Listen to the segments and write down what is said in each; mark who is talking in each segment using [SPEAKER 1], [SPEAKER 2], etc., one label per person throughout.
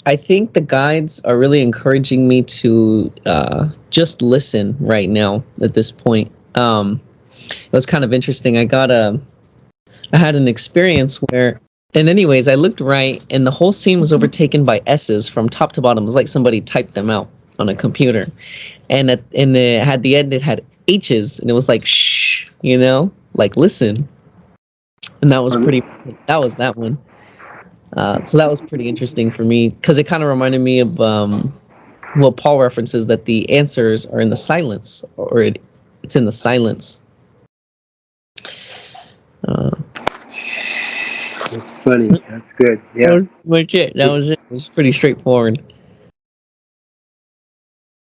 [SPEAKER 1] I think the guides are really encouraging me to just listen right now at this point. It was kind of interesting. I had an experience where, and anyways, I looked right, and the whole scene was overtaken by S's from top to bottom. It was like somebody typed them out on a computer, and at the end it had H's, and it was like shh, like listen, and that was that one. So that was pretty interesting for me because it kind of reminded me of what Paul references, that the answers are in the silence, or it's in the silence.
[SPEAKER 2] That's funny. That's good. Yeah.
[SPEAKER 1] That was it. It was pretty straightforward.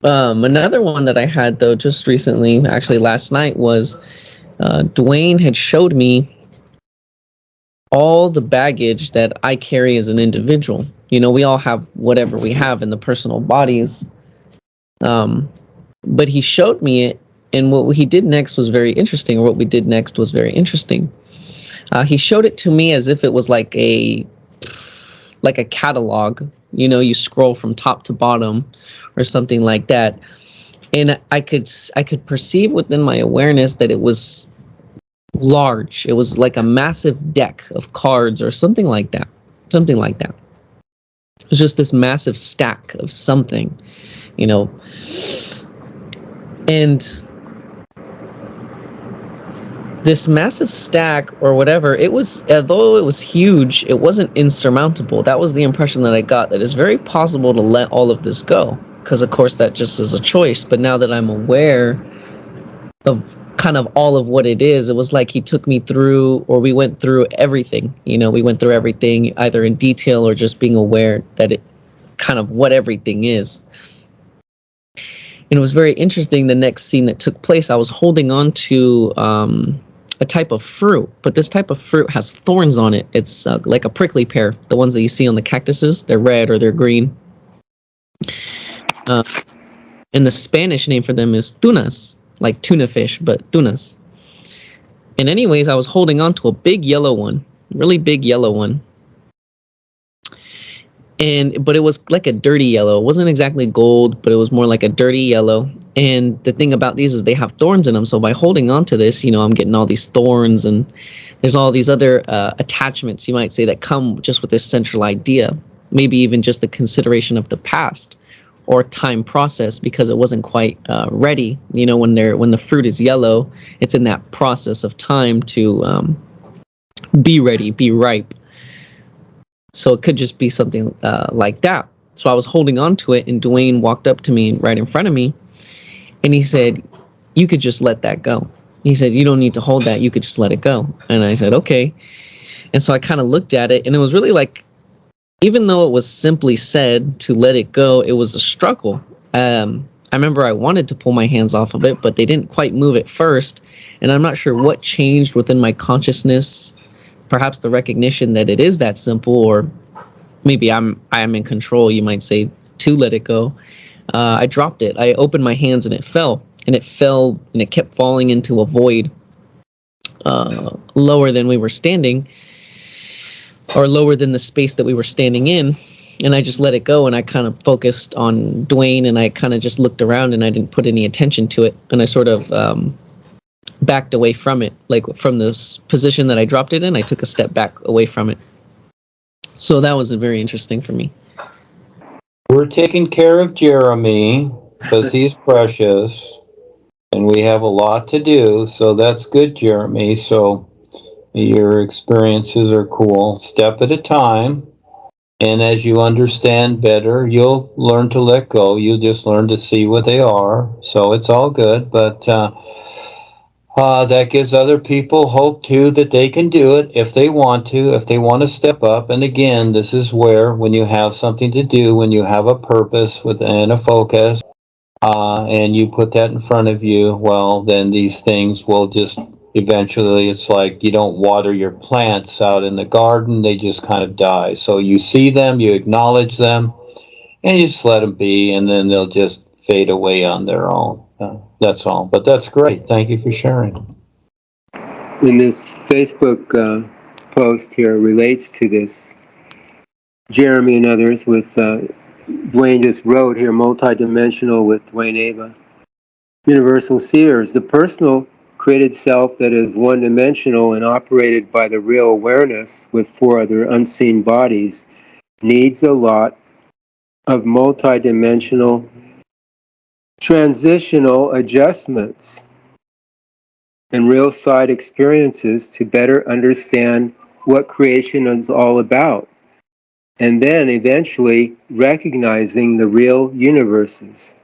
[SPEAKER 1] Another one that I had, though, just recently, actually last night, was Duane had showed me all the baggage that I carry as an individual. We all have whatever we have in the personal bodies. But he showed me it, and what he did next was very interesting, or what we did next was very interesting. He showed it to me as if it was like a catalog. You scroll from top to bottom or something like that. And I could perceive within my awareness that it was large. It was like a massive deck of cards or something like that. It was just this massive stack of something, and this massive stack or whatever, it was, although it was huge, it wasn't insurmountable. That was the impression that I got, that it's very possible to let all of this go, because of course that just is a choice. But now that I'm aware of kind of all of what it is, it was like he took me through, or we went through everything. We went through everything either in detail or just being aware that it kind of what everything is. And it was very interesting. The next scene that took place, I was holding on to a type of fruit, but this type of fruit has thorns on it. It's like a prickly pear, the ones that you see on the cactuses. They're red or they're green. And the Spanish name for them is tunas, like tuna fish, but tunas. And anyways, I was holding on to a big yellow one, really big yellow one. But it was like a dirty yellow. It wasn't exactly gold, but it was more like a dirty yellow. And the thing about these is they have thorns in them. So by holding on to this, I'm getting all these thorns, and there's all these other attachments, you might say, that come just with this central idea. Maybe even just the consideration of the past or time process, because it wasn't quite ready. When the fruit is yellow, it's in that process of time to be ready, be ripe. So it could just be something like that. So I was holding on to it, and Duane walked up to me right in front of me, and he said, "You could just let that go." He said, "You don't need to hold that. You could just let it go." And I said, "Okay." And so I kind of looked at it, and it was really like, even though it was simply said to let it go, it was a struggle. I remember I wanted to pull my hands off of it, but they didn't quite move at first. And I'm not sure what changed within my consciousness. Perhaps the recognition that it is that simple, or maybe I am in control, you might say, to let it go. I dropped it. I opened my hands, and it fell, and it kept falling into a void lower than we were standing, or lower than the space that we were standing in. And I just let it go, and I kind of focused on Duane, and I kind of just looked around, and I didn't put any attention to it, and I sort of backed away from it, like from this position that I dropped it in. I took a step back away from it. So that was very interesting for me.
[SPEAKER 3] We're taking care of Jeremy because he's precious, and we have a lot to do. So that's good, Jeremy. So your experiences are cool, step at a time. And as you understand better, you'll learn to let go. You'll just learn to see what they are. So it's all good. But that gives other people hope, too, that they can do it if they want to step up. And again, this is where, when you have something to do, when you have a purpose and a focus, and you put that in front of you, well, then these things will just eventually, it's like you don't water your plants out in the garden, they just kind of die. So you see them, you acknowledge them, and you just let them be, and then they'll just fade away on their own. That's all. But that's great. Thank you for sharing.
[SPEAKER 2] In this Facebook post here relates to this Jeremy and others with Duane just wrote here, multidimensional with Duane Ava. Universal seers, the personal created self that is one-dimensional and operated by the real awareness with four other unseen bodies, needs a lot of multidimensional transitional adjustments and real side experiences to better understand what creation is all about, and then eventually recognizing the real universes.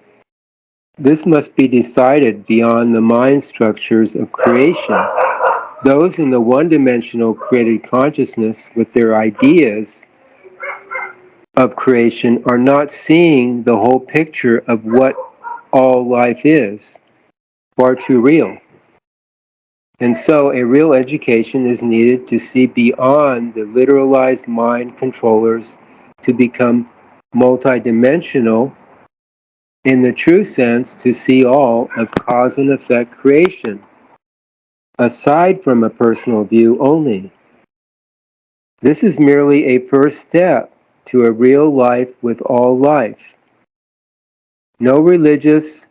[SPEAKER 2] This must be decided beyond the mind structures of creation. Those in the one-dimensional created consciousness with their ideas of creation are not seeing the whole picture of what all life is, far too real. And so a real education is needed to see beyond the literalized mind controllers to become multidimensional in the true sense, to see all of cause and effect creation, aside from a personal view only. This is merely a first step to a real life with all life. No religious,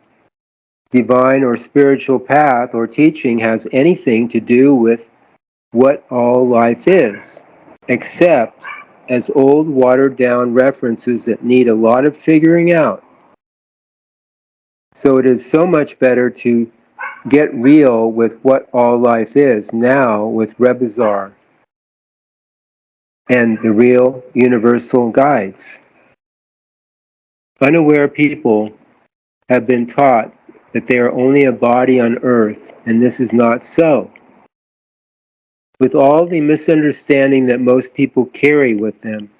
[SPEAKER 2] divine, or spiritual path or teaching has anything to do with what all life is, except as old watered-down references that need a lot of figuring out. So it is so much better to get real with what all life is now with Rebazar and the real universal guides. Unaware people have been taught that they are only a body on earth, and this is not so. With all the misunderstanding that most people carry with them,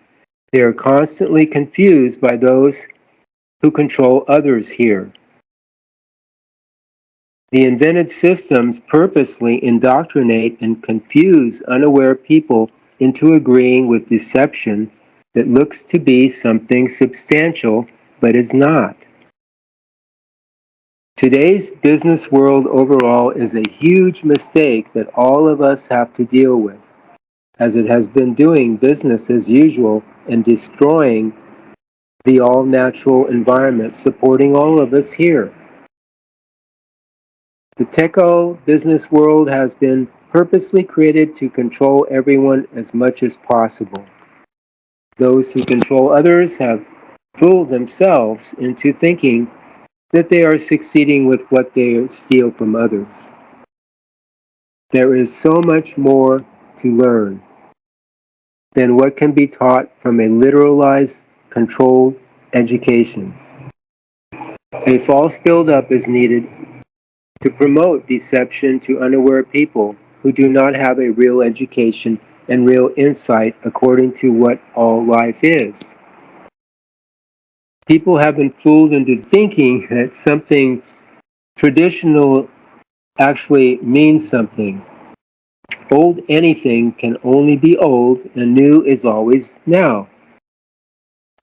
[SPEAKER 2] they are constantly confused by those who control others here. The invented systems purposely indoctrinate and confuse unaware people into agreeing with deception that looks to be something substantial but is not. Today's business world overall is a huge mistake that all of us have to deal with, as it has been doing business as usual and destroying the all-natural environment supporting all of us here. The techo business world has been purposely created to control everyone as much as possible. Those who control others have fooled themselves into thinking that they are succeeding with what they steal from others. There is so much more to learn than what can be taught from a literalized, controlled education. A false buildup is needed to promote deception to unaware people who do not have a real education and real insight according to what all life is. People have been fooled into thinking that something traditional actually means something. Old anything can only be old, and new is always now.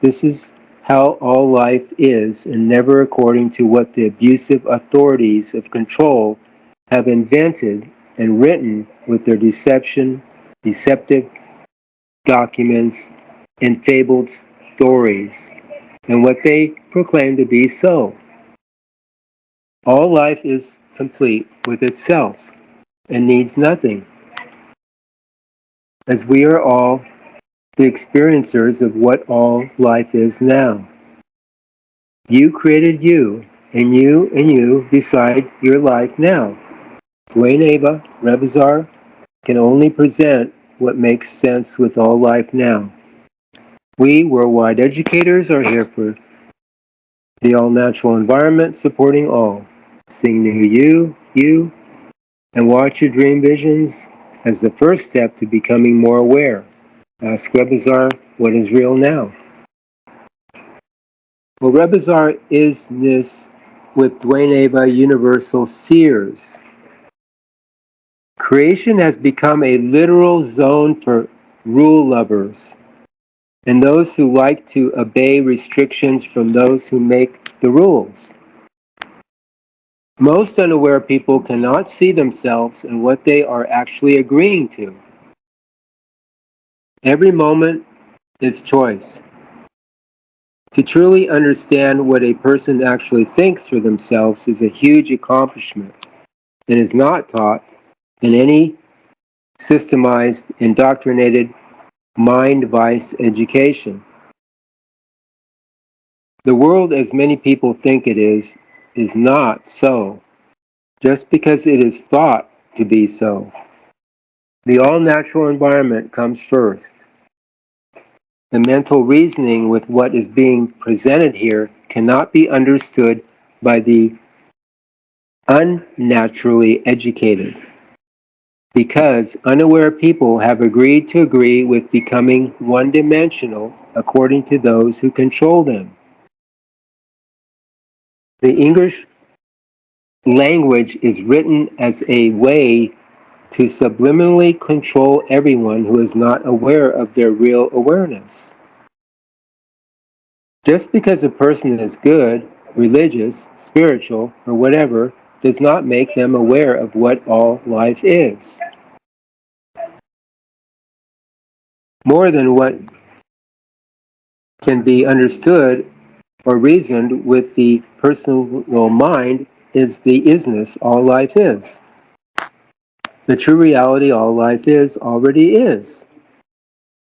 [SPEAKER 2] This is how all life is, and never according to what the abusive authorities of control have invented and written with their deceptive documents, and fabled stories, and what they proclaim to be so. All life is complete with itself and needs nothing, as we are all the experiencers of what all life is now. You created you, and you decide your life now. Duane Ava, Rebazar, can only present what makes sense with all life now. We, worldwide educators, are here for the all-natural environment, supporting all. Sing NUUU, you, and watch your dream visions as the first step to becoming more aware. Ask Rebazar, what is real now? Well, Rebazar is this with Duane Ava Universal Seers. Creation has become a literal zone for rule lovers and those who like to obey restrictions from those who make the rules. Most unaware people cannot see themselves and what they are actually agreeing to. Every moment It's choice. To truly understand what a person actually thinks for themselves is a huge accomplishment and is not taught in any systemized, indoctrinated, mind-vice education. The world as many people think it is not so, just because it is thought to be so. The all-natural environment comes first. The mental reasoning with what is being presented here cannot be understood by the unnaturally educated, because unaware people have agreed to agree with becoming one-dimensional according to those who control them. The English language is written as a way to subliminally control everyone who is not aware of their real awareness. Just because a person is good, religious, spiritual, or whatever, does not make them aware of what all life is. More than what can be understood or reasoned with the personal mind is the isness all life is. The true reality all life is already is.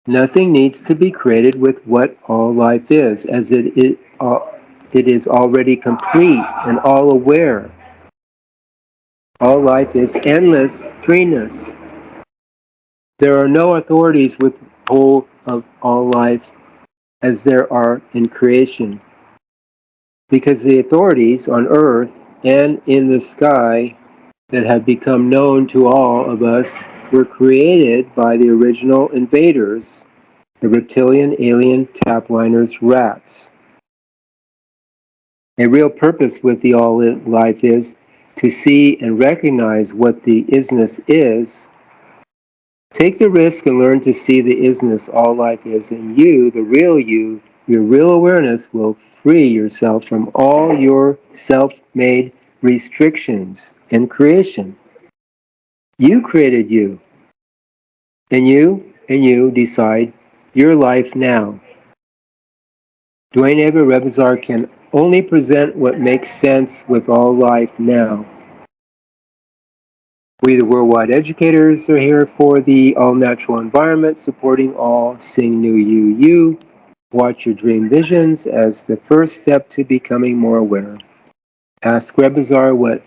[SPEAKER 2] Nothing needs to be created with what all life is, as it is already complete and all aware. All life is endless freeness. There are no authorities with whole of all life as there are in creation, because the authorities on earth and in the sky that have become known to all of us were created by the original invaders, the reptilian, alien, tapliners, rats. A real purpose with the all life is to see and recognize what the isness is. Take the risk and learn to see the isness all life is, and you, the real you, your real awareness will free yourself from all your self-made restrictions and creation. You created you, and you decide your life now. Duane Lee Heppner can only present what makes sense with all life now. We, the worldwide educators, are here for the all-natural environment, supporting all, sing NUUU. Watch your dream visions as the first step to becoming more aware. Ask Rebazar what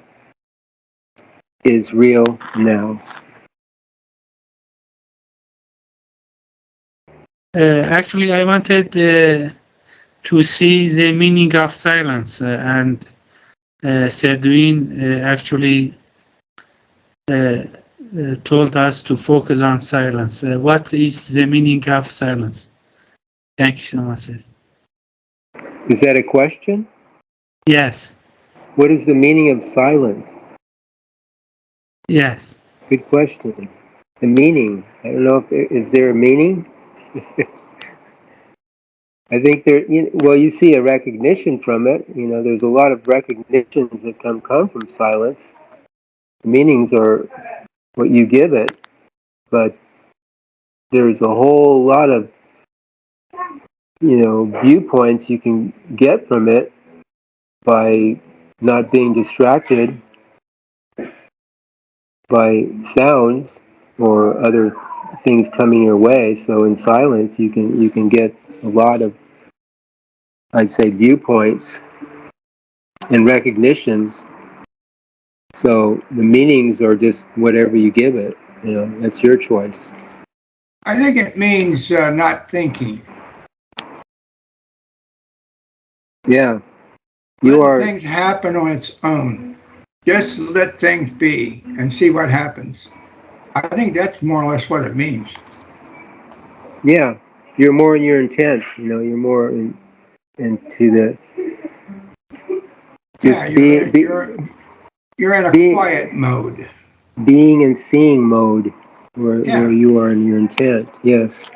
[SPEAKER 2] is real now.
[SPEAKER 4] Actually, I wanted to see the meaning of silence, and Sir Duane actually told us to focus on silence. What is the meaning of silence? Thank you so much, sir.
[SPEAKER 2] Is that a question?
[SPEAKER 4] Yes.
[SPEAKER 2] What is the meaning of silence?
[SPEAKER 4] Yes.
[SPEAKER 2] Good question. The meaning. I don't know if is there a meaning? I think there. Well, you see a recognition from it. There's a lot of recognitions that come from silence. The meanings are what you give it, but there's a whole lot of viewpoints you can get from it by not being distracted by sounds or other things coming your way. So in silence, you can get a lot of, I'd say, viewpoints and recognitions. So the meanings are just whatever you give it. That's your choice.
[SPEAKER 5] I think it means not thinking.
[SPEAKER 2] Yeah.
[SPEAKER 5] Let things happen on its own. Just let things be and see what happens. I think that's more or less what it means.
[SPEAKER 2] Yeah. You're more in your intent. You're more into the just
[SPEAKER 5] you're in a quiet mode.
[SPEAKER 2] Being and seeing mode where you are in your intent. Yes.